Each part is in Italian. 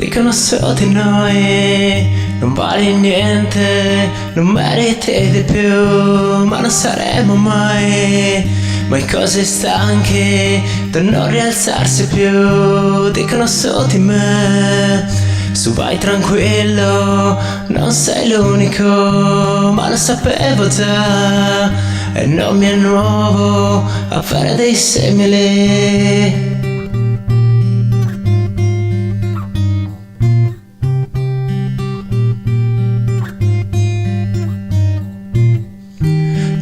Dicono solo di noi, non vali niente, non meriti di più, ma non saremo mai così stanchi da non rialzarsi più. Dicono solo di me, su vai tranquillo, non sei l'unico, ma lo sapevo già e non mi è nuovo avere dei simili.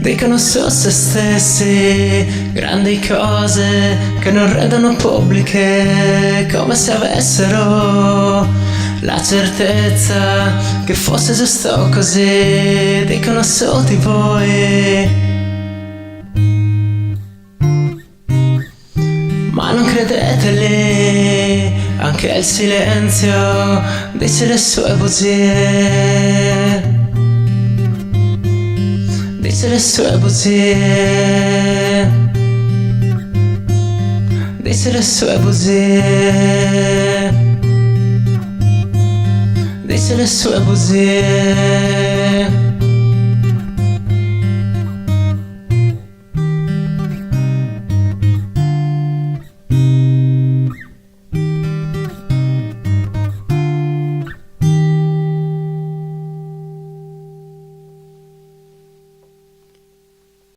Dicono su se stessi grandi cose che non rendono pubbliche, come se avessero la certezza che fosse giusto così. Dicono su di voi, ma non credeteli, anche il silenzio dice le sue bugie. Dice le sue bugie, dice le sue bugie, dice le sue bugie.